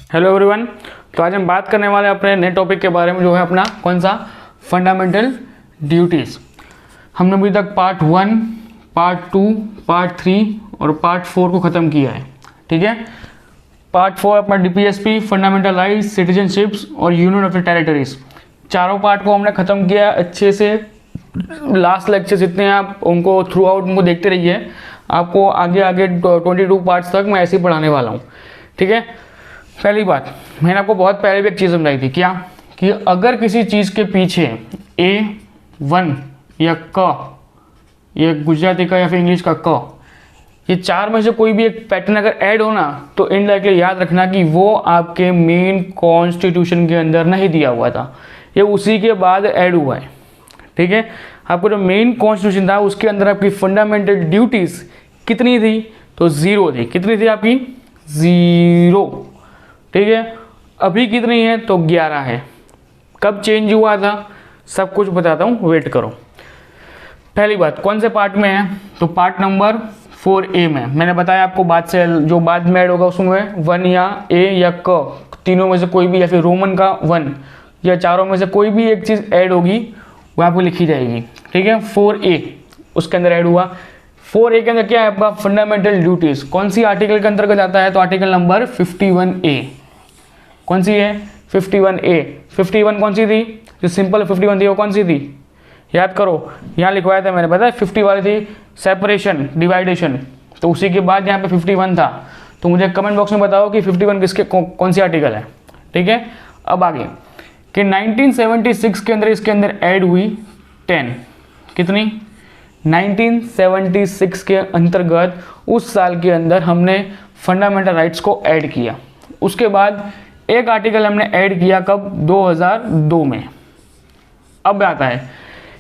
Hello everyone. तो आज हम बात करने वाले हैं अपने नए टॉपिक के बारे में, जो है अपना कौन सा, फंडामेंटल ड्यूटीज़। हमने अभी तक पार्ट 1, पार्ट 2, पार्ट 3 और पार्ट 4 को ख़त्म किया है। ठीक है, पार्ट 4 अपना डीपीएसपी, फंडामेंटल राइट्स, सिटीजनशिप्स और यूनियन ऑफ द टेरिटरीज, चारों पार्ट को हमने ख़त्म किया अच्छे से। लास्ट लेक्चर जितने हैं आप उनको थ्रू आउट उनको देखते रहिए। आपको आगे आगे 22 पार्ट्स तक मैं ऐसे ही पढ़ाने वाला हूँ। ठीक है, पहली बात मैंने आपको बहुत पहले भी एक चीज़ समझाई थी, क्या कि अगर किसी चीज़ के पीछे A1 या क, या गुजराती का या फिर इंग्लिश का क, ये चार में से कोई भी एक पैटर्न अगर ऐड हो ना, तो इनडायरेक्टली याद रखना कि वो आपके मेन कॉन्स्टिट्यूशन के अंदर नहीं दिया हुआ था, ये उसी के बाद ऐड हुआ है। ठीक है, आपको जो मेन कॉन्स्टिट्यूशन था उसके अंदर आपकी फंडामेंटल ड्यूटीज़ कितनी थी, तो 0 थी। कितनी थी आपकी? 0। ठीक है, अभी कितनी है, तो 11 है। कब चेंज हुआ था सब कुछ बताता हूँ, वेट करो। पहली बात कौन से पार्ट में है, तो पार्ट नंबर 4A में। मैंने बताया आपको बाद से जो बाद में ऐड होगा उसमें 1 या A या क, तीनों में से कोई भी, या फिर रोमन का 1 या चारों में से कोई भी एक चीज़ ऐड होगी वो आपको लिखी जाएगी। ठीक है, 4A उसके अंदर ऐड हुआ। 4A के अंदर क्या है आपका? Fundamental duties. कौन सी आर्टिकल के अंतर्गत आता है, तो आर्टिकल नंबर 51A। कौन सी है? 51A। 51 कौन सी थी? जो सिंपल 51 थी वो कौन सी थी, याद करो। यहाँ लिखवाया था मैंने, पता है 50 वाली थी सेपरेशन डिवाइडेशन, तो उसी के बाद यहाँ पे 51 था। तो मुझे कमेंट बॉक्स में बताओ कि 51 किसके कौन सी आर्टिकल है। ठीक है, अब आगे कि 1976 के अंदर इसके अंदर ऐड हुई 10। कितनी? 1976 के अंतर्गत उस साल के अंदर हमने फंडामेंटल राइट्स को ऐड किया। उसके बाद एक आर्टिकल हमने ऐड किया कब? 2002 में। अब आता है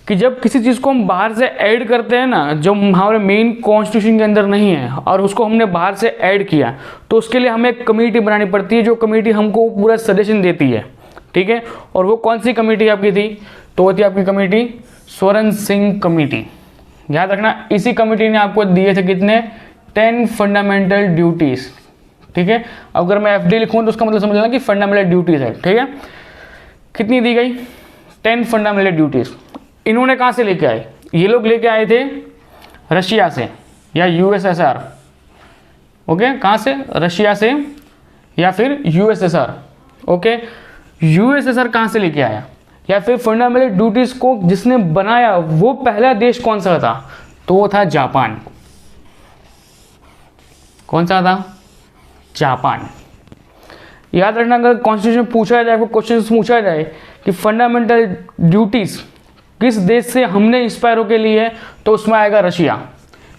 कि जब किसी चीज़ को हम बाहर से ऐड करते हैं ना, जो हमारे मेन कॉन्स्टिट्यूशन के अंदर नहीं है और उसको हमने बाहर से ऐड किया, तो उसके लिए हमें एक कमेटी बनानी पड़ती है, जो कमेटी हमको पूरा सजेशन देती है। ठीक है, और वो कौन सी कमेटी आपकी थी, तो वो थी आपकी कमेटी स्वरण सिंह कमेटी। याद रखना, इसी कमेटी ने आपको दिए थे कितने? 10 फंडामेंटल ड्यूटीज़। ठीक है, अगर मैं FD लिखूँ तो उसका मतलब समझ लेना कि फंडामेंटल ड्यूटीज़ है। ठीक है, कितनी दी गई? 10 फंडामेंटल ड्यूटीज़। इन्होंने कहाँ से लेके आए? ये लोग लेके आए थे रशिया से या USSR। ओके, कहाँ से? रशिया से या फिर USSR। ओके, USSR कहाँ से लेके आया, या फिर फंडामेंटल ड्यूटीज़ को जिसने बनाया वो पहला देश कौन सा था, तो वो था जापान। कौन सा था? जापान। याद रखना, अगर कॉन्स्टिट्यूशन पूछा जाए, क्वेश्चन पूछा जाए कि फंडामेंटल ड्यूटीज़ किस देश से हमने इंस्पायर होकर लिए, तो उसमें आएगा रशिया,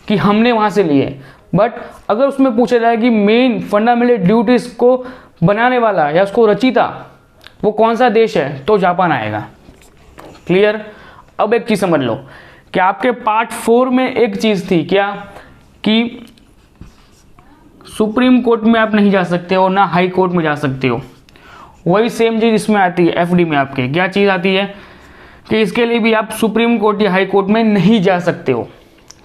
कि हमने वहाँ से लिए। बट अगर उसमें पूछा जाए कि मेन फंडामेंटल ड्यूटीज़ को बनाने वाला या उसको रचिता वो कौन सा देश है, तो जापान आएगा। क्लियर? अब एक चीज़ समझ लो कि आपके पार्ट 4 में एक चीज़ थी क्या, कि सुप्रीम कोर्ट में आप नहीं जा सकते हो, ना हाई कोर्ट में जा सकते हो। वही सेम चीज़ इसमें आती है। FD में आपके क्या चीज़ आती है कि इसके लिए भी आप सुप्रीम कोर्ट या हाई कोर्ट में नहीं जा सकते हो।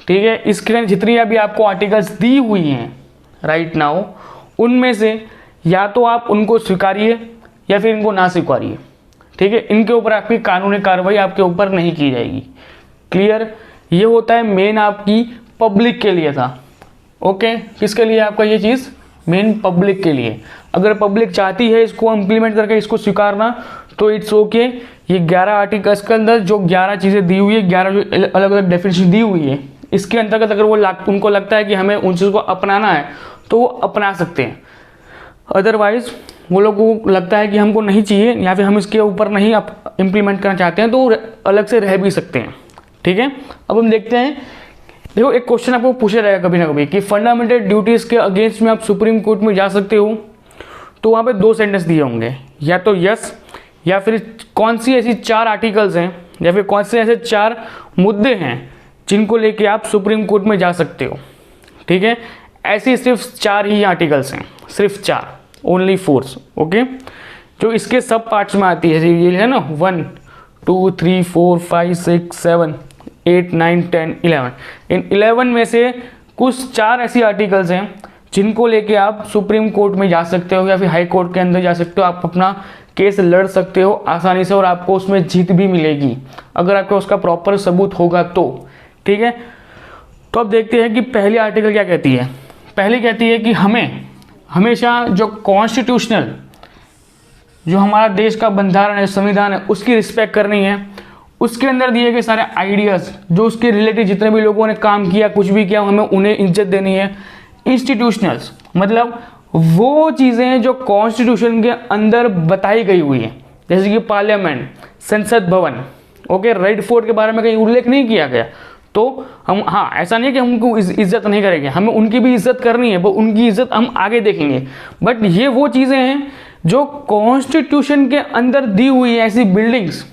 ठीक है, इसके लिए जितनी अभी आपको आर्टिकल्स दी हुई हैं राइट नाउ, उनमें से या तो आप उनको स्वीकारिए या फिर इनको ना स्वीकारिए। ठीक है, इनके ऊपर आपकी कानूनी कार्रवाई आपके ऊपर नहीं की जाएगी। क्लियर? ये होता है मेन आपकी पब्लिक के लिए था। ओके, किसके लिए आपका ये चीज़? मेन पब्लिक के लिए। अगर पब्लिक चाहती है इसको इम्प्लीमेंट करके इसको स्वीकारना, तो इट्स ओके। ये 11 आर्टिकल्स के अंदर जो 11 चीज़ें दी हुई है, 11 जो अलग अलग डेफिनेशन दी हुई है, इसके अंतर्गत अगर वो उनको लगता है कि हमें उन चीज़ को अपनाना है, तो वो अपना सकते हैं। अदरवाइज वो लोग को लगता है कि हमको नहीं चाहिए या फिर हम इसके ऊपर नहीं इम्प्लीमेंट करना चाहते हैं, तो वो अलग से रह भी सकते हैं। ठीक है, अब हम देखते हैं। देखो, एक क्वेश्चन आपको पूछा जाएगा कभी ना कभी कि फंडामेंटल ड्यूटीज़ के अगेंस्ट में आप सुप्रीम कोर्ट में जा सकते हो, तो वहाँ पे 2 सेंटेंस दिए होंगे, या तो यस, या फिर कौन सी ऐसी 4 आर्टिकल्स हैं, या फिर कौन से ऐसे 4 मुद्दे हैं जिनको लेके आप सुप्रीम कोर्ट में जा सकते हो। ठीक है, ऐसी सिर्फ 4 ही आर्टिकल्स हैं, सिर्फ 4, ओनली 4। ओके, जो इसके सब पार्ट्स में आती है, ये है ना 1, 2, 3, 4, 5, 6, 7, 8, 9, 10, 11। इन 11 में से कुछ 4 ऐसी आर्टिकल्स हैं जिनको लेके आप सुप्रीम कोर्ट में जा सकते हो या फिर हाई कोर्ट के अंदर जा सकते हो, आप अपना केस लड़ सकते हो आसानी से और आपको उसमें जीत भी मिलेगी अगर आपको उसका प्रॉपर सबूत होगा तो। ठीक है, तो अब देखते हैं कि पहली आर्टिकल क्या कहती है। पहली कहती है कि हमें हमेशा जो कॉन्स्टिट्यूशनल, जो हमारा देश का बंधारण है, संविधान है, उसकी रिस्पेक्ट करनी है। उसके अंदर दिए गए सारे आइडियाज़, जो उसके रिलेटेड जितने भी लोगों ने काम किया, कुछ भी किया, हमें उन्हें इज्जत देनी है। इंस्टीट्यूशनल्स मतलब वो चीज़ें जो कॉन्स्टिट्यूशन के अंदर बताई गई हुई है, जैसे कि पार्लियामेंट, संसद भवन, ओके, रेड फोर्ट के बारे में कहीं उल्लेख नहीं किया गया तो हम, हाँ, ऐसा नहीं है कि हम उनको इज्जत नहीं करेंगे, हमें उनकी भी इज्जत करनी है, वो उनकी इज्जत हम आगे देखेंगे। बट ये वो चीज़ें हैं जो कॉन्स्टिट्यूशन के अंदर दी हुई है, ऐसी बिल्डिंग्स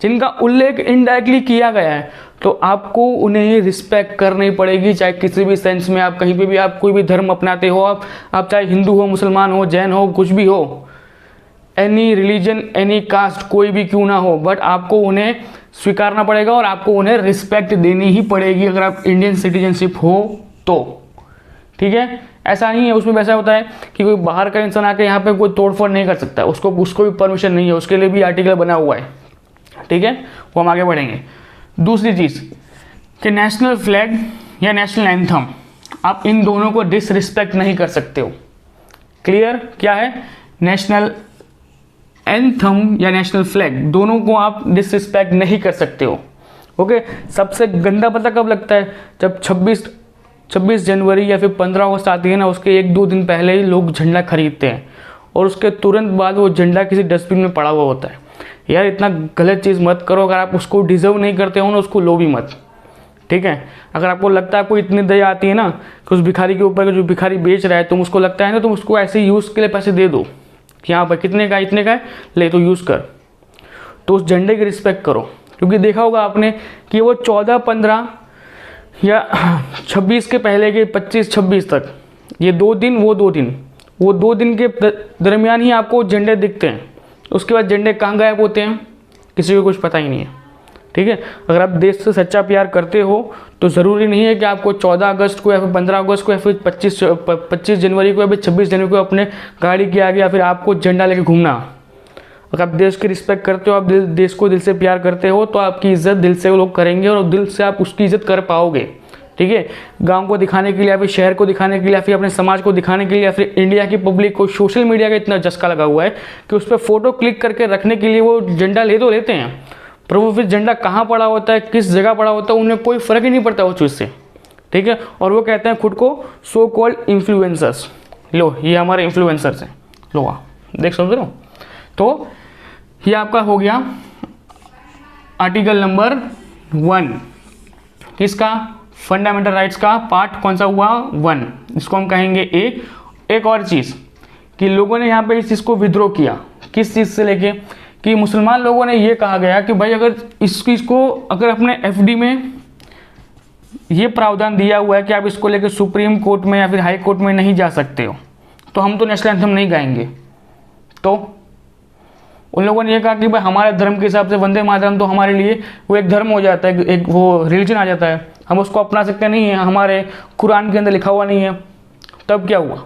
जिनका उल्लेख इनडायरेक्टली किया गया है, तो आपको उन्हें रिस्पेक्ट करनी पड़ेगी, चाहे किसी भी सेंस में आप कहीं पे भी, आप कोई भी धर्म अपनाते हो, आप चाहे हिंदू हो, मुसलमान हो, जैन हो, कुछ भी हो, एनी रिलीजन, एनी कास्ट, कोई भी क्यों ना हो, बट आपको उन्हें स्वीकारना पड़ेगा और आपको उन्हें रिस्पेक्ट देनी ही पड़ेगी अगर आप इंडियन सिटीजनशिप हो तो। ठीक है, ऐसा नहीं है, उसमें वैसा होता है कि कोई बाहर का इंसान आके यहाँ पे कोई तोड़फोड़ नहीं कर सकता, उसको भी परमिशन नहीं है, उसके लिए भी आर्टिकल बना हुआ है। ठीक है, वो हम आगे बढ़ेंगे। दूसरी चीज़ कि नेशनल फ्लैग या नेशनल एंथम, आप इन दोनों को डिसरिस्पेक्ट नहीं कर सकते हो। क्लियर, क्या है, नेशनल एंथम या नेशनल फ्लैग, दोनों को आप डिसरिस्पेक्ट नहीं कर सकते हो। ओके, सबसे गंदा पता कब लगता है, जब 26 जनवरी या फिर 15 अगस्त आती है ना, उसके 1-2 दिन पहले ही लोग झंडा खरीदते हैं और उसके तुरंत बाद वो झंडा किसी डस्टबिन में पड़ा हुआ होता है। यार इतना गलत चीज़ मत करो, अगर आप उसको डिजर्व नहीं करते हो ना, उसको लो भी मत। ठीक है, अगर आपको लगता है, आपको इतनी दया आती है ना कि उस भिखारी के ऊपर, जो भिखारी बेच रहा है, तुम उसको लगता है ना, तुम उसको ऐसे यूज़ के लिए पैसे दे दो कि हाँ भाई कितने का, इतने का है, ले तो यूज़ कर, तो उस झंडे की रिस्पेक्ट करो। क्योंकि देखा होगा आपने कि वो 14, 15 या 26 के पहले के 25, 26 तक, ये 2 दिन, वो 2 दिन के दरमियान ही आपको झंडे दिखते हैं। उसके बाद झंडे कहाँ गायब होते हैं, किसी को कुछ पता ही नहीं है। ठीक है, अगर आप देश से सच्चा प्यार करते हो तो ज़रूरी नहीं है कि आपको 14 अगस्त को या फिर 15 अगस्त को या फिर 25 जनवरी को या फिर 26 जनवरी को अपने गाड़ी के आगे या फिर आपको झंडा लेके घूमना। अगर आप देश की रिस्पेक्ट करते हो, आप देश को दिल से प्यार करते हो, तो आपकी इज्जत दिल से वो लोग करेंगे और दिल से आप उसकी इज्जत कर पाओगे। ठीक है, गांव को दिखाने के लिए या फिर शहर को दिखाने के लिए या फिर अपने समाज को दिखाने के लिए या फिर इंडिया की पब्लिक को सोशल मीडिया का इतना चस्का लगा हुआ है कि उस पर फोटो क्लिक करके रखने के लिए वो झंडा ले तो लेते हैं, पर वो फिर झंडा कहाँ पड़ा होता है, किस जगह पड़ा होता है, उन्हें कोई फ़र्क ही नहीं पड़ता उस चीज़ से। ठीक है, और वो कहते हैं खुद को सो कॉल्ड इन्फ्लुएंसर्स। लो, ये हमारे इन्फ्लुएंसर्स हैं, लो देख समझ रहे हो। तो ये आपका हो गया आर्टिकल नंबर 1, किसका, फंडामेंटल राइट्स का पार्ट कौन सा हुआ, 1, इसको हम कहेंगे ए। एक और चीज़ कि लोगों ने यहाँ पे इस चीज़ को विद्रोह किया, किस चीज़ से लेके, कि मुसलमान लोगों ने ये कहा गया कि भाई अगर इस चीज़ को, अगर अपने एफडी में ये प्रावधान दिया हुआ है कि आप इसको लेकर सुप्रीम कोर्ट में या फिर हाई कोर्ट में नहीं जा सकते हो, तो हम तो नेशनल एंथम नहीं गाएंगे। तो उन लोगों ने ये कहा कि भाई हमारे धर्म के हिसाब से वंदे मातरम तो हमारे लिए वो एक धर्म हो जाता है, एक वो रिलीजन आ जाता है, हम उसको अपना सकते नहीं है, हमारे कुरान के अंदर लिखा हुआ नहीं है। तब क्या हुआ,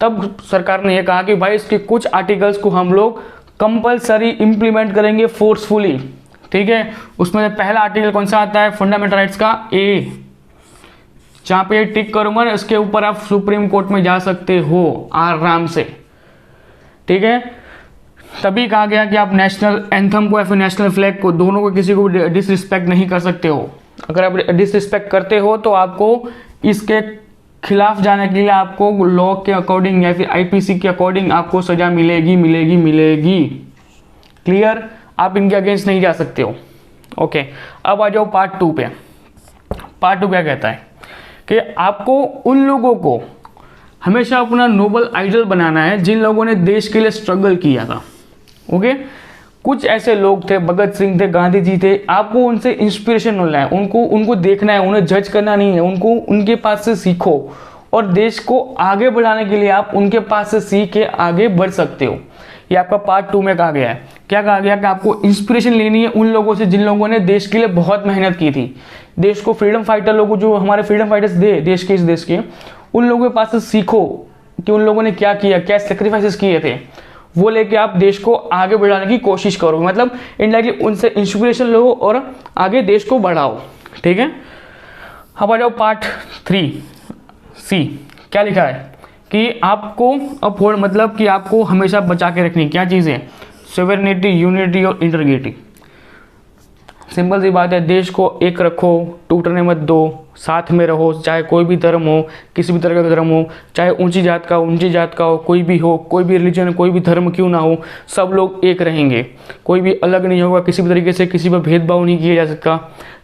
तब सरकार ने यह कहा कि भाई इसके कुछ आर्टिकल्स को हम लोग कंपलसरी इम्प्लीमेंट करेंगे फोर्सफुली। ठीक है, उसमें पहला आर्टिकल कौन सा आता है, फंडामेंटल राइट्स का ए, जहाँ पे टिक करूंगा ना, इसके ऊपर आप सुप्रीम कोर्ट में जा सकते हो आराम से। ठीक है, तभी कहा गया कि आप नेशनल एंथम को या फिर नेशनल फ्लैग को, दोनों को, किसी को डिसरिस्पेक्ट नहीं कर सकते हो। अगर आप डिसरिस्पेक्ट करते हो तो आपको इसके खिलाफ जाने के लिए आपको लॉ के अकॉर्डिंग या फिर आईपीसी के अकॉर्डिंग आपको सजा मिलेगी। क्लियर, आप इनके अगेंस्ट नहीं जा सकते हो। ओके, अब आ जाओ पार्ट 2 पे। पार्ट 2 क्या कहता है कि आपको उन लोगों को हमेशा अपना नोबल आइडल बनाना है जिन लोगों ने देश के लिए स्ट्रगल किया था। ओके, कुछ ऐसे लोग थे, भगत सिंह थे, गांधी जी थे, आपको उनसे इंस्पिरेशन मिलना है, उनको देखना है, उन्हें जज करना नहीं है, उनके पास से सीखो और देश को आगे बढ़ाने के लिए आप उनके पास से सीख के आगे बढ़ सकते हो। ये आपका पार्ट 2 में कहा गया है। क्या कहा गया कि आपको इंस्पिरेशन लेनी है उन लोगों से जिन लोगों ने देश के लिए बहुत मेहनत की थी, देश को फ्रीडम फाइटर लोगों, जो हमारे फ्रीडम फाइटर्स थे देश के, इस देश के, उन लोगों के पास से सीखो कि उन लोगों ने क्या किया, क्या सेक्रीफाइसेस किए थे, वो लेके आप देश को आगे बढ़ाने की कोशिश करो, मतलब इनडायरेक्टली उनसे इंस्पिरेशन लो और आगे देश को बढ़ाओ। ठीक है, अब आ जाओ पार्ट 3C। क्या लिखा है कि आपको अपहोल्ड, मतलब कि आपको हमेशा बचा के रखनी क्या चीज़ें, सोवेरेनिटी, यूनिटी और इंटीग्रिटी। सिंपल सी बात है, देश को एक रखो, टूटने मत दो, साथ में रहो, चाहे कोई भी धर्म हो, किसी भी तरह का धर्म हो, चाहे ऊंची जात का हो, कोई भी हो, कोई भी रिलीजन, कोई भी धर्म क्यों ना हो, सब लोग एक रहेंगे, कोई भी अलग नहीं होगा, किसी भी तरीके से किसी पर भेदभाव नहीं किया जा सकता।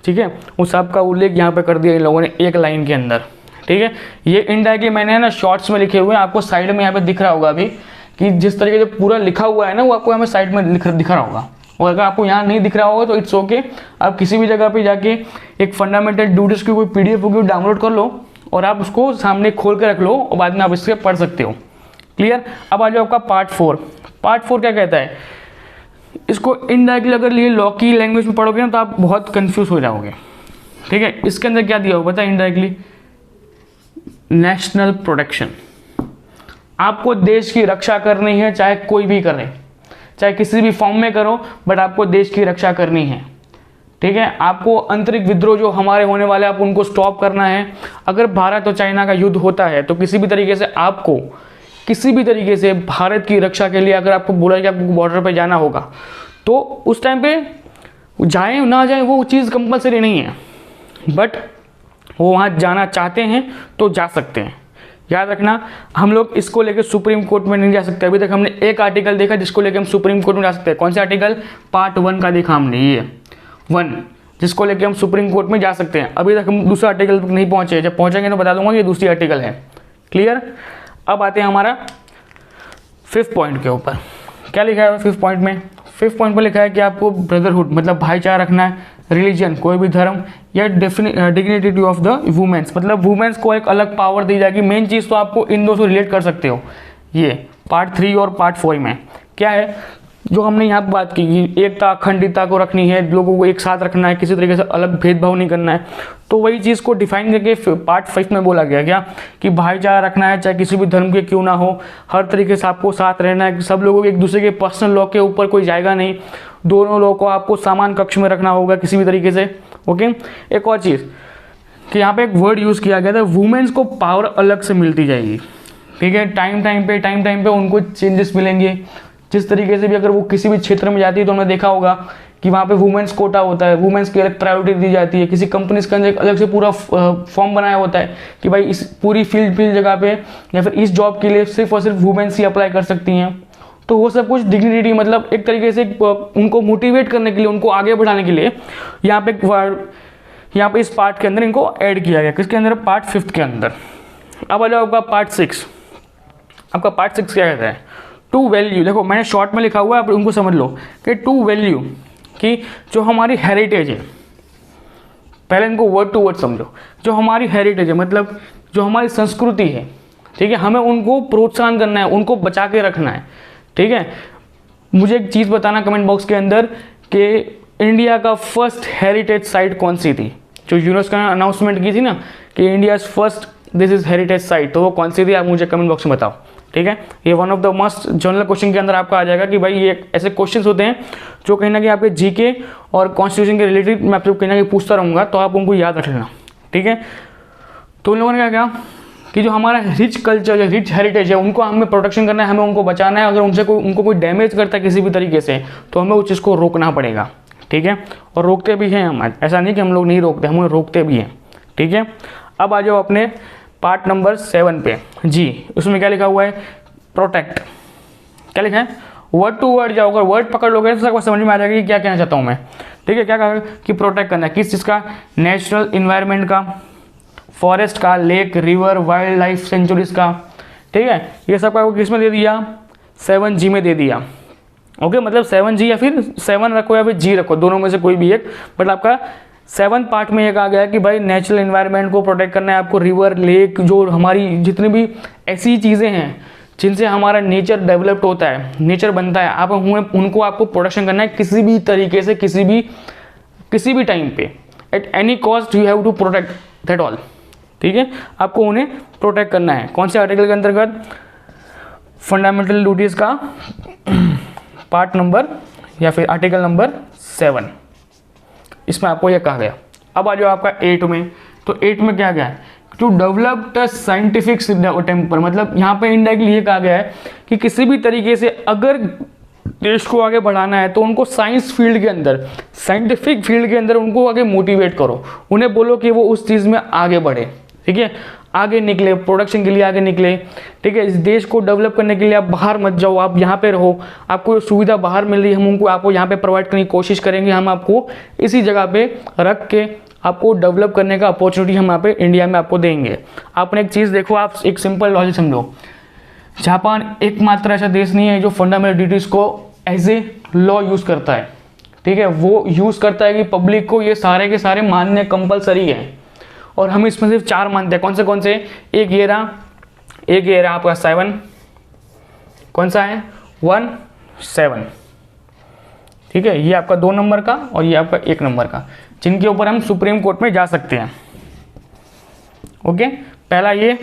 ठीक है, उस सबका उल्लेख यहाँ पे कर दिया इन लोगों ने एक लाइन के अंदर। ठीक है, ये इनडायरेक्टली मैंने ना शॉर्ट्स में लिखे हुए हैं, आपको साइड में यहाँ पे दिख रहा होगा अभी कि जिस तरीके से पूरा लिखा हुआ है ना, वो आपको यहाँ पे साइड में दिख रहा होगा। और अगर आपको यहाँ नहीं दिख रहा होगा तो इट्स ओके, आप किसी भी जगह पे जाके एक फंडामेंटल ड्यूटीज की कोई PDF होगी डाउनलोड कर लो और आप उसको सामने खोल के रख लो और बाद में आप इससे पढ़ सकते हो। क्लियर। अब आ जाओ आपका पार्ट 4। पार्ट 4 क्या कहता है, इसको इनडायरेक्टली अगर ये लॉ की लैंग्वेज में पढ़ोगे ना तो आप बहुत कंफ्यूज हो जाओगे। ठीक है, इसके अंदर क्या दिया हो पता है, इनडायरेक्टली नेशनल प्रोटेक्शन। आपको देश की रक्षा करनी है, चाहे कोई भी करे, चाहे किसी भी फॉर्म में करो, बट आपको देश की रक्षा करनी है। ठीक है, आपको आंतरिक विद्रोह जो हमारे होने वाले आप उनको स्टॉप करना है। अगर भारत और चाइना का युद्ध होता है तो किसी भी तरीके से आपको, किसी भी तरीके से भारत की रक्षा के लिए अगर आपको बोला कि आपको बॉर्डर पे जाना होगा तो उस टाइम पे जाएं ना जाएं वो चीज़ कंपलसरी नहीं है, बट वो वहाँ जाना चाहते हैं तो जा सकते हैं। याद रखना, हम लोग इसको लेकर सुप्रीम कोर्ट में नहीं जा सकते। अभी तक हमने एक आर्टिकल देखा जिसको लेकर हम सुप्रीम कोर्ट में जा सकते हैं। कौन सा आर्टिकल, पार्ट 1 का देखा हमने, ये 1, जिसको लेकर हम सुप्रीम कोर्ट में जा सकते हैं। अभी तक हम दूसरा आर्टिकल तक नहीं पहुंचे, जब पहुंचेंगे तो बता दूंगा कि ये दूसरी आर्टिकल है। क्लियर। अब आते हैं हमारा 5th पॉइंट के ऊपर। क्या लिखा है 5th पॉइंट में, 5th पॉइंट पर लिखा है कि आपको ब्रदरहुड मतलब भाईचारा रखना है, रिलीजन कोई भी धर्म, या डिग्निटी ऑफ द वुमेन्स मतलब वुमेन्स को एक अलग पावर दी जाएगी। मेन चीज़ तो आपको इन दो से रिलेट कर सकते हो। ये पार्ट 3 और पार्ट 4 में क्या है जो हमने यहाँ पर बात की कि एकता अखंडता को रखनी है, लोगों को एक साथ रखना है, किसी तरीके से अलग भेदभाव नहीं करना है। तो वही चीज़ को डिफाइन करके पार्ट 5 में बोला गया क्या कि भाईचारा रखना है, चाहे किसी भी धर्म के क्यों ना हो, हर तरीके से आपको साथ रहना है, सब लोगों के एक दूसरे के पर्सनल लॉ के ऊपर कोई जाएगा नहीं, दोनों लोगों को आपको समान कक्ष में रखना होगा किसी भी तरीके से। ओके, एक और चीज़ कि यहाँ पे एक वर्ड यूज़ किया गया था, वुमेन्स को पावर अलग से मिलती जाएगी। ठीक है, टाइम टाइम पे उनको चेंजेस मिलेंगे। जिस तरीके से भी अगर वो किसी भी क्षेत्र में जाती है तो हमने देखा होगा कि वहाँ पे वुमेन्स कोटा होता है, वुमेन्स की अलग प्रायोरिटी दी जाती है। किसी कंपनीज के अंदर एक अलग से पूरा फॉर्म बनाया होता है कि भाई इस पूरी फील्ड जगह पे या फिर इस जॉब के लिए सिर्फ और सिर्फ वुमेन्स ही अप्लाई कर सकती हैं। तो वो सब कुछ डिग्निटी मतलब एक तरीके से उनको मोटिवेट करने के लिए, उनको आगे बढ़ाने के लिए यहाँ पे इस पार्ट के अंदर इनको ऐड किया गया। किसके अंदर, पार्ट 5 के अंदर। अब आ जाओ आपका पार्ट 6। आपका पार्ट 6 क्या कहता है, टू वैल्यू। देखो मैंने शॉर्ट में लिखा हुआ है, आप उनको समझ लो कि टू वैल्यू कि जो हमारी हेरिटेज है, पहले इनको वर्ड टू वर्ड समझो। जो हमारी हेरिटेज है मतलब जो हमारी संस्कृति है, ठीक है, हमें उनको प्रोत्साहन करना है, उनको बचा के रखना है। ठीक है, मुझे एक चीज़ बताना कमेंट बॉक्स के अंदर कि इंडिया का फर्स्ट हेरिटेज साइट कौन सी थी, जो यूनेस्को ने अनाउंसमेंट की थी ना कि India first this is heritage site, तो वो कौन सी थी आप मुझे कमेंट बॉक्स में बताओ। ठीक है, ये one of the must general question के अंदर आपका आ जाएगा कि भाई ये ऐसे क्वेश्चंस होते हैं जो कहीं ना कहीं आपके जीके और कॉन्स्टिट्यूशन के रिलेटेड मैं आपसे कहीं ना कहीं पूछता रहूँगा, तो आप उनको याद रख लेना। ठीक है, तो उन लोगों ने क्या कहा कि जो हमारा रिच कल्चर है, रिच हेरिटेज है, उनको हमें प्रोटेक्शन करना है, हमें उनको बचाना है। अगर उनको कोई डैमेज करता है किसी भी तरीके से तो हमें उस चीज़ को रोकना पड़ेगा। ठीक है, और रोकते भी हैं हम, ऐसा नहीं कि हम लोग नहीं रोकते, हम रोकते भी हैं। ठीक है, अब आ जाओ अपने पार्ट नंबर 7 पे जी। उसमें क्या लिखा हुआ है, प्रोटेक्ट। क्या लिखा है, वर्ड टू वर्ड जाओ, अगर वर्ड पकड़ लोगे तो सबको समझ में आ जाएगा कि क्या कहना चाहता हूँ मैं। ठीक है, क्या कहा कि प्रोटेक्ट करना है, किस चीज़ का, नेचुरल इन्वायरमेंट का, फॉरेस्ट का, lake, river, wild life sanctuaries का। ठीक है, ये सब का किस में दे दिया, 7G में दे दिया। ओके, मतलब 7G या फिर 7 रखो या फिर G रखो, दोनों में से कोई भी एक, बट आपका 7 पार्ट में ये कहा गया कि भाई नेचुरल इन्वायरमेंट को प्रोटेक्ट करना है आपको, रिवर, लेक, जो हमारी जितनी भी ऐसी चीज़ें हैं जिनसे हमारा नेचर डेवलप्ड होता है, नेचर बनता है, आप उनको आपको प्रोटेक्शन करना है किसी भी तरीके से, किसी भी टाइम पे, at any cost you have to protect that all. ठीक है, आपको उन्हें प्रोटेक्ट करना है। कौन से आर्टिकल के अंतर्गत? फंडामेंटल ड्यूटीज़ का पार्ट नंबर या फिर आर्टिकल नंबर 7, इसमें आपको यह कहा गया। अब आ जाओ आपका 8 में, तो 8 में क्या गया है? To develop the scientific temper, मतलब यहाँ पे इनडायरेक्टली ये कहा गया है कि किसी भी तरीके से अगर देश को आगे बढ़ाना है तो उनको साइंस फील्ड के अंदर, साइंटिफिक फील्ड के अंदर उनको आगे मोटिवेट करो, उन्हें बोलो कि वो उस चीज़ में आगे बढ़े, ठीक है, आगे निकले, प्रोडक्शन के लिए आगे निकले, ठीक है। इस देश को डेवलप करने के लिए आप बाहर मत जाओ, आप यहाँ पे रहो, आपको सुविधा बाहर मिल रही है, हम उनको आपको यहाँ पे प्रोवाइड करने की कोशिश करेंगे, हम आपको इसी जगह पे रख के आपको डेवलप करने का अपॉर्चुनिटी हम यहाँ पे इंडिया में आपको देंगे। आपने एक चीज़ देखो, आप एक सिंपल लॉजिक समझो, जापान एकमात्र ऐसा देश नहीं है जो फंडामेंटल ड्यूटीज़ को एज ए लॉ यूज़ करता है, ठीक है, वो यूज़ करता है कि पब्लिक को ये सारे के सारे मानने कंपलसरी है, और हम इसमें सिर्फ 4 मानते हैं। कौन से? एक ये रहा आपका 7, कौन सा है? 1, 7, ठीक है, ये आपका 2 नंबर का और ये आपका 1 नंबर का, जिनके ऊपर हम सुप्रीम कोर्ट में जा सकते हैं। ओके, पहला ये,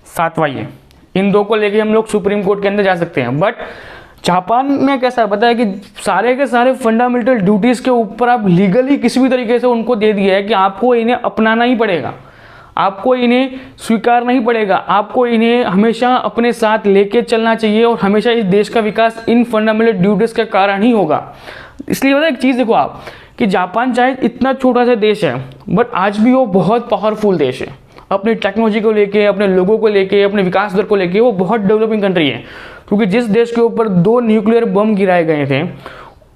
7वां ये, इन 2 को लेके हम लोग सुप्रीम कोर्ट के अंदर जा सकते हैं। बट जापान में कैसा पता है कि सारे के सारे फंडामेंटल ड्यूटीज़ के ऊपर आप लीगली किसी भी तरीके से उनको दे दिया है कि आपको इन्हें अपनाना ही पड़ेगा, आपको इन्हें स्वीकारना ही पड़ेगा, आपको इन्हें हमेशा अपने साथ लेके चलना चाहिए, और हमेशा इस देश का विकास इन फंडामेंटल ड्यूटीज़ के कारण ही होगा। इसलिए पता है एक चीज़ देखो आप, कि जापान चाहे इतना छोटा सा देश है, बट आज भी वो बहुत पावरफुल देश है, अपनी टेक्नोलॉजी को लेके, अपने लोगों को लेके, अपने विकास दर को लेके वो बहुत डेवलपिंग कंट्री है। क्योंकि जिस देश के ऊपर 2 न्यूक्लियर बम गिराए गए थे,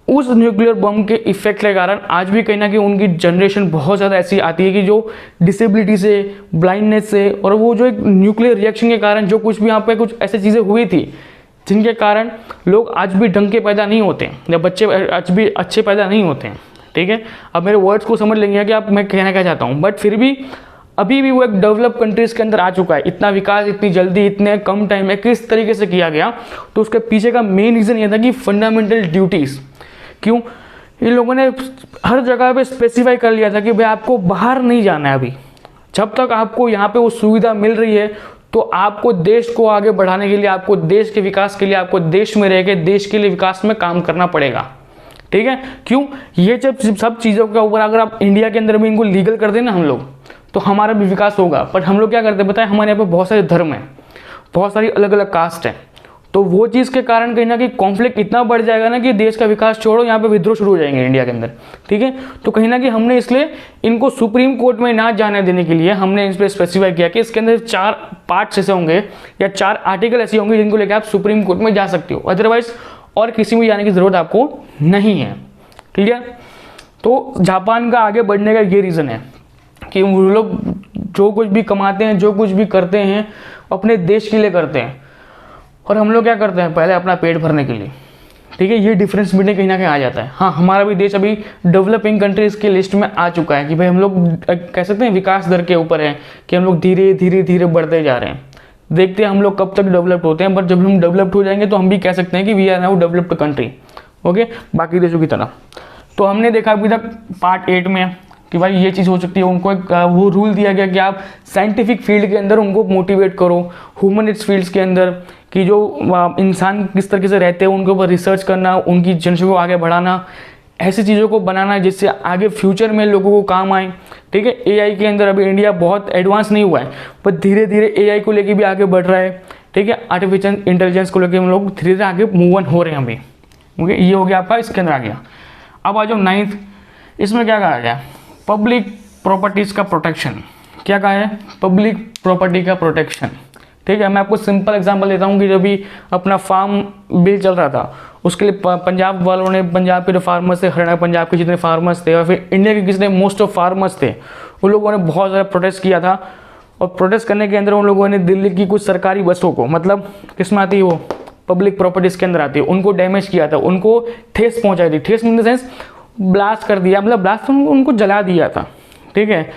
उस न्यूक्लियर बम के इफेक्ट के कारण आज भी कहीं ना कहीं उनकी जनरेशन बहुत ज़्यादा ऐसी आती है कि जो डिसेबिलिटी से, ब्लाइंडनेस से, और वो जो एक न्यूक्लियर रिएक्शन के कारण जो कुछ भी यहाँ पे कुछ ऐसी चीज़ें हुई थी जिनके कारण लोग आज भी ढंग के पैदा नहीं होते हैं, या बच्चे आज भी अच्छे पैदा नहीं होते हैं, ठीक है। अब मेरे वर्ड्स को समझ लेंगे कि आप मैं कहना क्या चाहता हूँ, बट फिर भी अभी भी वो एक डेवलप कंट्रीज़ के अंदर आ चुका है। इतना विकास इतनी जल्दी इतने कम टाइम में किस तरीके से किया गया, तो उसके पीछे का मेन रीज़न ये था कि फंडामेंटल ड्यूटीज़, क्यों इन लोगों ने हर जगह पे स्पेसिफाई कर लिया था कि भाई आपको बाहर नहीं जाना है, अभी जब तक आपको यहाँ पे वो सुविधा मिल रही है तो आपको देश को आगे बढ़ाने के लिए, आपको देश के विकास के लिए, आपको देश में रह के देश के लिए विकास में काम करना पड़ेगा, ठीक है। क्यों? ये जब सब चीज़ों के ऊपर अगर आप इंडिया के अंदर भी इनको लीगल कर दें ना हम लोग, तो हमारा भी विकास होगा। बट हम लोग क्या करते हैं पता है, हमारे यहाँ पे बहुत सारे धर्म हैं, बहुत सारी अलग अलग कास्ट हैं, तो वो चीज़ के कारण कहीं ना कहीं कॉन्फ्लिक्ट इतना बढ़ जाएगा ना कि देश का विकास छोड़ो, यहाँ पे विद्रोह शुरू हो जाएंगे इंडिया के अंदर, ठीक है। तो कहीं ना कहीं हमने इसलिए इनको सुप्रीम कोर्ट में ना जाने देने के लिए हमने इस पर स्पेसिफाई किया कि इसके अंदर 4 पार्ट्स ऐसे होंगे या 4 आर्टिकल ऐसे होंगे जिनको लेकर आप सुप्रीम कोर्ट में जा सकते हो, अदरवाइज और किसी में जाने की ज़रूरत आपको नहीं है, क्लियर। तो जापान का आगे बढ़ने का ये रीज़न है कि वो लोग जो कुछ भी कमाते हैं, जो कुछ भी करते हैं, अपने देश के लिए करते हैं, और हम लोग क्या करते हैं पहले अपना पेट भरने के लिए, ठीक है। ये डिफरेंस भी कहीं ना कहीं आ जाता है। हाँ, हमारा भी देश अभी डेवलपिंग कंट्रीज़ की लिस्ट में आ चुका है कि भाई हम लोग कह सकते हैं विकास दर के ऊपर है कि हम लोग धीरे धीरे धीरे बढ़ते जा रहे हैं। देखते हैं हम लोग कब तक डेवलप्ड होते हैं, बट जब हम डेवलप्ड हो जाएंगे तो हम भी कह सकते हैं कि we are now developed country, okay, बाकी देशों की तरह। तो हमने देखा अभी तक पार्ट 8 में कि भाई ये चीज़ हो सकती है, उनको एक वो रूल दिया गया कि आप साइंटिफिक फील्ड के अंदर उनको मोटिवेट करो, ह्यूमनिस्ट फील्ड्स के अंदर कि जो इंसान किस तरीके से रहते हैं उनके ऊपर रिसर्च करना, उनकी जनसंख्या को आगे बढ़ाना, ऐसी चीज़ों को बनाना जिससे आगे फ्यूचर में लोगों को काम आए, ठीक है। एआई के अंदर अभी इंडिया बहुत एडवांस नहीं हुआ है, पर धीरे धीरे एआई को लेके भी आगे बढ़ रहा है, ठीक है। आर्टिफिशियल इंटेलिजेंस को लेके हम लोग धीरे धीरे आगे मूव ऑन हो रहे हैं अभी, ओके। ये हो गया आपका, इसके अंदर आ गया। अब आ जाओ 9th, इसमें क्या कहा गया, पब्लिक प्रॉपर्टीज़ का प्रोटेक्शन। क्या कहा है, पब्लिक प्रॉपर्टी का प्रोटेक्शन, ठीक है। मैं आपको सिंपल एग्जांपल देता हूँ कि जब भी अपना फार्म बिल चल रहा था उसके लिए पंजाब वालों ने, पंजाब के जो फार्मर्स थे, हरियाणा पंजाब के जितने फार्मर्स थे, और फिर इंडिया के जितने मोस्ट ऑफ फार्मर्स थे, उन लोगों ने बहुत ज़्यादा प्रोटेस्ट किया था। और प्रोटेस्ट करने के अंदर उन लोगों ने दिल्ली की कुछ सरकारी बसों को, मतलब किस में आती है वो, पब्लिक प्रॉपर्टीज़ के अंदर आती है, उनको डैमेज किया था, उनको ठेस पहुँचाई थी। ठेस इन द सेंस ब्लास्ट कर दिया, मतलब ब्लास्ट उनको जला दिया था, ठीक है।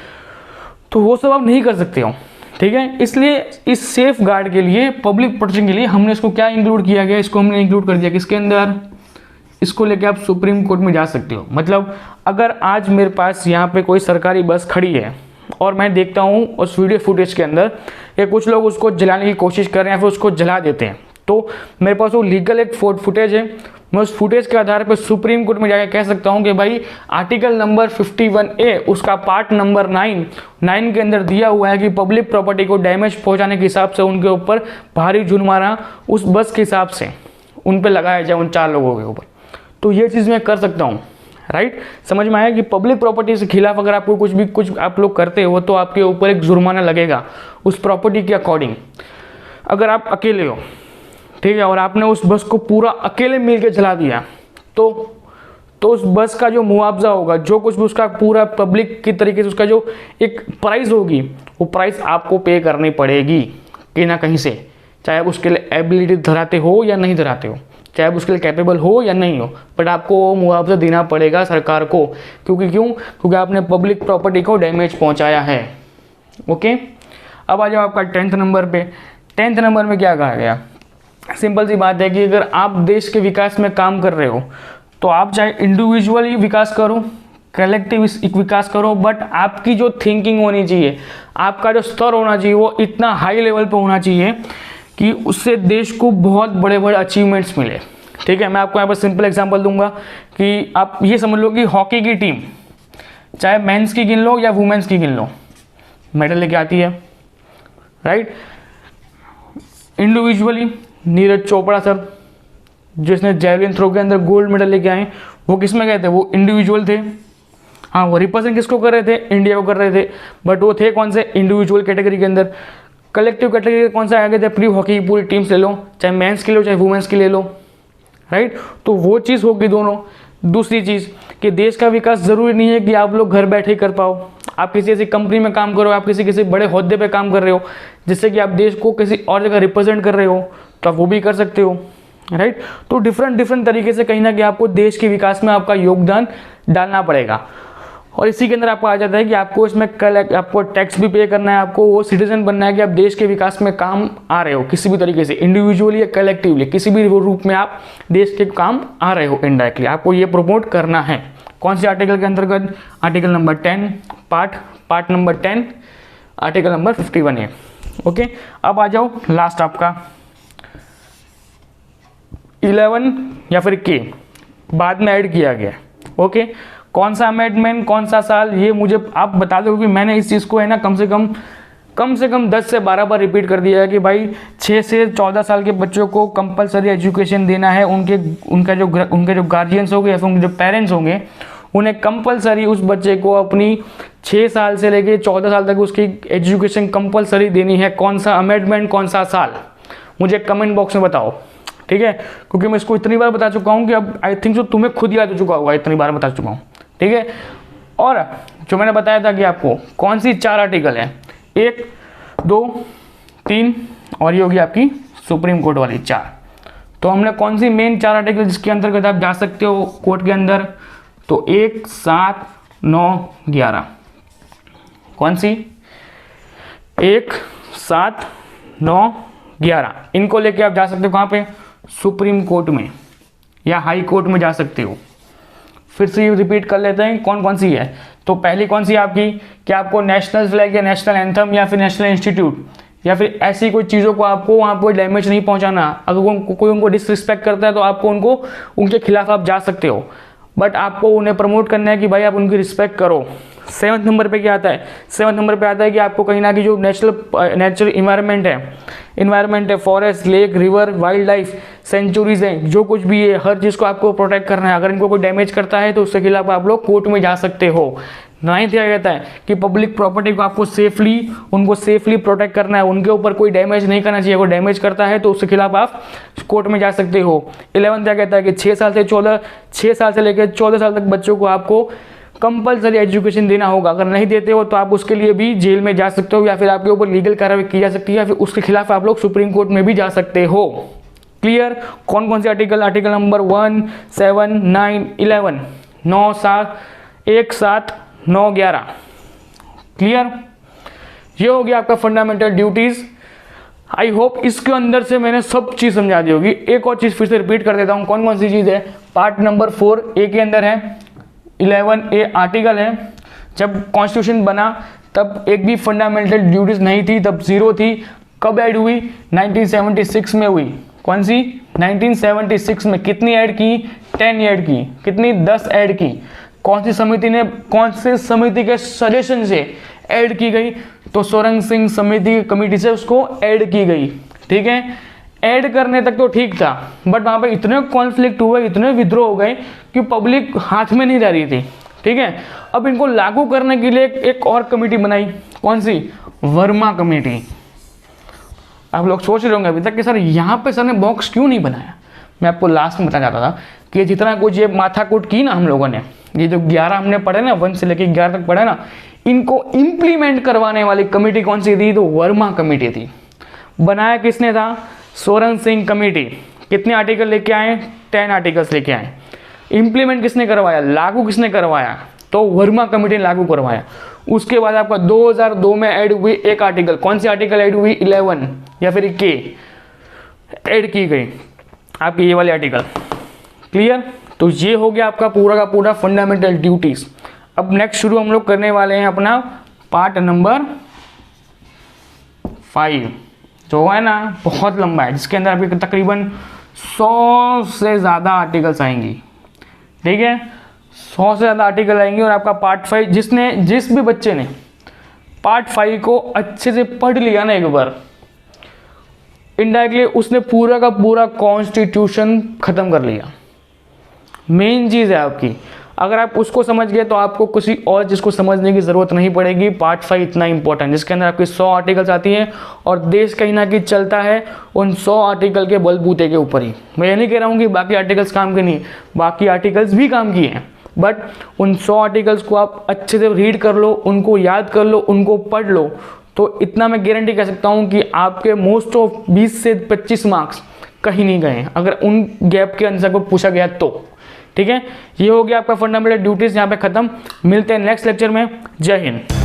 तो वो सब आप नहीं कर सकते हो, ठीक है। इसलिए इस सेफ गार्ड के लिए, पब्लिक प्रोटेक्शन के लिए हमने इसको क्या इंक्लूड किया गया, इसको हमने इंक्लूड कर दिया किसके अंदर, इसको लेके आप सुप्रीम कोर्ट में जा सकते हो। मतलब अगर आज मेरे पास यहाँ पे कोई सरकारी बस खड़ी है और मैं देखता हूँ उस वीडियो फुटेज के अंदर कि कुछ लोग उसको जलाने की कोशिश कर रहे हैं, फिर उसको जला देते हैं। तो मेरे पास वो लीगल एक फुटेज है, मैं उस फुटेज के आधार पर सुप्रीम कोर्ट में जाकर कह सकता हूं कि भाई आर्टिकल नंबर 51A उसका पार्ट नंबर 9 के अंदर दिया हुआ है कि पब्लिक प्रॉपर्टी को डैमेज पहुंचाने के हिसाब से उनके ऊपर भारी जुर्माना उस बस के हिसाब से उन पे लगाया जाए, उन 4 लोगों के ऊपर। तो ये चीज़ मैं कर सकता हूँ, राइट। समझ में आया कि पब्लिक प्रॉपर्टी के खिलाफ अगर आपको कुछ आप लोग करते हो तो आपके ऊपर एक जुर्माना लगेगा उस प्रॉपर्टी के अकॉर्डिंग। अगर आप अकेले हो, ठीक है, और आपने उस बस को पूरा अकेले मिल के जला दिया तो उस बस का जो मुआवजा होगा, जो कुछ भी उसका पूरा पब्लिक की तरीके से उसका जो एक प्राइस होगी, वो प्राइस आपको पे करनी पड़ेगी कहीं ना कहीं से, चाहे आप उसके लिए एबिलिटी धराते हो या नहीं धराते हो, चाहे आप उसके लिए कैपेबल हो या नहीं हो, बट आपको मुआवजा देना पड़ेगा सरकार को। क्योंकि आपने पब्लिक प्रॉपर्टी को डैमेज पहुंचाया है। ओके, अब आ जाओ आपका 10th नंबर पे। 10th नंबर में क्या कहा गया? सिंपल सी बात है कि अगर आप देश के विकास में काम कर रहे हो तो आप चाहे इंडिविजुअली विकास करो, कलेक्टिव विकास करो, बट आपकी जो थिंकिंग होनी चाहिए, आपका जो स्तर होना चाहिए, वो इतना हाई लेवल पे होना चाहिए कि उससे देश को बहुत बड़े बड़े अचीवमेंट्स मिले। ठीक है, मैं आपको यहाँ पर सिंपल एग्जांपल दूंगा कि आप ये समझ लो कि हॉकी की टीम, चाहे मेंस की गिन लो या वुमेन्स की गिन लो, मेडल लेके आती है, right. Individually Neeraj Chopra sir जिसने जैवलिन थ्रो के अंदर गोल्ड मेडल लेके आए, वो किस में गए थे? वो इंडिविजुअल थे। हाँ, वो रिप्रेजेंट किसको कर रहे थे? इंडिया को कर रहे थे, बट वो थे कौन से? इंडिविजुअल कैटेगरी के अंदर। कलेक्टिव कैटेगरी कौन सा आगे थे? प्री हॉकी की पूरी टीम से लो, चाहे मेंस की लो चाहे वुमेन्स की ले लो, राइट। तो वो चीज़ होगी दोनों। दूसरी चीज़ कि देश का विकास ज़रूरी नहीं है कि आप लोग घर बैठे कर पाओ। आप किसी ऐसी कंपनी में काम करो, आप किसी बड़े ओहदे पे काम कर रहे हो जिससे कि आप देश को किसी और जगह रिप्रेजेंट कर रहे हो, तो आप वो भी कर सकते हो, राइट। तो डिफरेंट तरीके से कहीं ना कहीं आपको देश के विकास में आपका योगदान डालना पड़ेगा। और इसी के अंदर आपको आ जाता है कि आपको इसमें आपको टैक्स भी पे करना है, आपको वो सिटीजन बनना है कि आप देश के विकास में काम आ रहे हो किसी भी तरीके से, इंडिविजुअली या कलेक्टिवली, किसी भी रूप में आप देश के काम आ रहे हो इनडायरेक्टली, आपको ये प्रमोट करना है। कौन से आर्टिकल के अंतर्गत? Article number 10 part number 10 article number 51A। Okay, अब आ जाओ लास्ट आपका 11 या फिर के बाद में ऐड किया गया। ओके, कौन सा अमेंडमेंट, कौन सा साल, ये मुझे आप बता दो, क्योंकि मैंने इस चीज़ को है ना कम से कम 10 से 12 बार रिपीट कर दिया है कि भाई 6 से 14 साल के बच्चों को कंपलसरी एजुकेशन देना है। उनके जो गार्जियंस होंगे या फिर उनके जो पेरेंट्स होंगे, उन्हें कंपलसरी उस बच्चे को अपनी 6 साल से लेके 14 साल तक उसकी एजुकेशन कंपलसरी देनी है। कौन सा अमेंडमेंट, कौन सा साल, मुझे कमेंट बॉक्स में बताओ, ठीक है। क्योंकि मैं इसको इतनी बार बता चुका हूँ कि अब आई थिंक सो तुम्हें खुद याद हो चुका होगा, इतनी बार बता चुका हूँ, ठीक है। और जो मैंने बताया था कि आपको कौन सी 4 आर्टिकल है, 1, 2, 3 और ये होगी आपकी सुप्रीम कोर्ट वाली 4। तो हमने कौन सी मेन 4 आर्टिकल जिसके अंतर्गत आप जा सकते हो कोर्ट के अंदर, तो 1, 7, 9, 11। कौन सी? 1, 7, 9, 11 इनको लेके आप जा सकते हो कहाँ पे? सुप्रीम कोर्ट में या हाई कोर्ट में जा सकते हो। फिर से ये रिपीट कर लेते हैं कौन कौन सी है। तो पहली कौन सी आपकी कि आपको नेशनल फ्लैग या नेशनल एंथम या फिर नेशनल इंस्टीट्यूट या फिर ऐसी कोई चीज़ों को आपको वहाँ पर डैमेज नहीं पहुँचाना। अगर कोई उनको डिसरिस्पेक्ट करता है तो आपको उनके खिलाफ आप जा सकते हो, बट आपको उन्हें प्रमोट करना है कि भाई आप उनकी रिस्पेक्ट करो। 7th नंबर पे क्या आता है? 7th नंबर पे आता है कि आपको कहीं ना कहीं जो नेचुरल इन्वायरमेंट है, forest, lake, river, wild life sanctuaries हैं, जो कुछ भी है हर चीज़ को आपको प्रोटेक्ट करना है। अगर इनको कोई डैमेज करता है तो उसके खिलाफ आप लोग कोर्ट में जा सकते हो। 9th क्या कहता है कि पब्लिक प्रॉपर्टी को आपको उनको सेफली प्रोटेक्ट करना है, उनके ऊपर कोई डैमेज नहीं करना चाहिए। अगर डैमेज करता है तो उसके खिलाफ आप कोर्ट में जा सकते हो। 11th क्या कहता है कि 6 साल से लेकर 14 साल तक बच्चों को आपको कंपलसरी एजुकेशन देना होगा। अगर नहीं देते हो तो आप उसके लिए भी जेल में जा सकते हो या फिर आपके ऊपर लीगल कार्रवाई की जा सकती है या फिर उसके खिलाफ आप लोग सुप्रीम कोर्ट में भी जा सकते हो। क्लियर? कौन कौन से आर्टिकल? Article number 1, 7, 9, 11, 9, 7, 1, 7, 9, 11। क्लियर? ये हो गया आपका फंडामेंटल ड्यूटीज। आई होप इसके अंदर से मैंने सब चीज़ समझा दी होगी। एक और चीज़ फिर से रिपीट कर देता हूँ, कौन कौन सी चीज़ है। पार्ट नंबर 4A के अंदर है, 11A आर्टिकल है। जब कॉन्स्टिट्यूशन बना तब एक भी फंडामेंटल ड्यूटीज नहीं थी, तब 0 थी। कब ऐड हुई? 1976 में हुई। कौन सी? 1976 में। कितनी ऐड की? 10 ऐड की। कितनी? 10 ऐड की। कौन सी समिति ने, कौन से समिति के सजेशन से ऐड की गई? तो सोरंग सिंह समिति कमेटी से उसको ऐड की गई। ठीक है, ऐड करने तक तो ठीक था, बट वहां पे इतने कॉन्फ्लिक्ट हुए, इतने विद्रोह हो गए कि पब्लिक हाथ में नहीं रह रही थी। ठीक है, अब इनको लागू करने के लिए एक और कमेटी बनाई। कौन सी? वर्मा कमेटी। आप लोग सोच रहे होंगे अभी तक कि सर यहाँ पे सर ने बॉक्स क्यों नहीं बनाया। मैं आपको लास्ट में बताना चाहता था कि जितना कुछ ये माथाकूट की ना हम लोगों ने, ये जो 11 हमने पढ़े ना, 1 से लेकर 11 तक पढ़े ना, इनको इम्प्लीमेंट करवाने वाली कमेटी कौन सी थी? तो वर्मा कमेटी थी। बनाया किसने था? सोरन सिंह कमेटी। कितने आर्टिकल लेके आए? 10 आर्टिकल्स लेके आए। इम्प्लीमेंट किसने करवाया? लागू किसने करवाया? तो वर्मा कमेटी ने लागू करवाया। उसके बाद आपका 2002 में ऐड हुई एक आर्टिकल। कौन सी आर्टिकल ऐड हुई? 11 या फिर के ऐड की गई आपकी ये वाली आर्टिकल। क्लियर? तो ये हो गया आपका पूरा का पूरा फंडामेंटल ड्यूटीज। अब नेक्स्ट शुरू हम लोग करने वाले हैं अपना पार्ट नंबर 5, जो है ना बहुत लंबा है, जिसके अंदर आपके तकरीबन 100 से ज़्यादा आर्टिकल्स आएंगी। ठीक है, 100 से ज़्यादा आर्टिकल आएंगे। और आपका पार्ट 5 जिस भी बच्चे ने पार्ट 5 को अच्छे से पढ़ लिया ना एक बार, इनडायरेक्टली उसने पूरा का पूरा कॉन्स्टिट्यूशन खत्म कर लिया। मेन चीज़ है आपकी, अगर आप उसको समझ गए तो आपको किसी और चीज़ को समझने की ज़रूरत नहीं पड़ेगी। पार्ट 5 इतना इंपॉर्टेंट, जिसके अंदर आपकी 100 आर्टिकल्स आती हैं और देश कहीं ना कहीं चलता है उन 100 आर्टिकल के बलबूते के ऊपर ही। मैं ये नहीं कह रहा हूँ कि बाकी आर्टिकल्स काम के नहीं, बाकी आर्टिकल्स भी काम किए हैं, बट उन 100 आर्टिकल्स को आप अच्छे से रीड कर लो, उनको याद कर लो, उनको पढ़ लो, तो इतना मैं गारंटी कर सकता हूँ कि आपके मोस्ट ऑफ 20 से 25 मार्क्स कहीं नहीं गए अगर उन गैप के आंसर को पूछा गया तो। ठीक है, ये हो गया आपका फंडामेंटल ड्यूटीज यहाँ पे खत्म। मिलते हैं नेक्स्ट लेक्चर में। जय हिंद।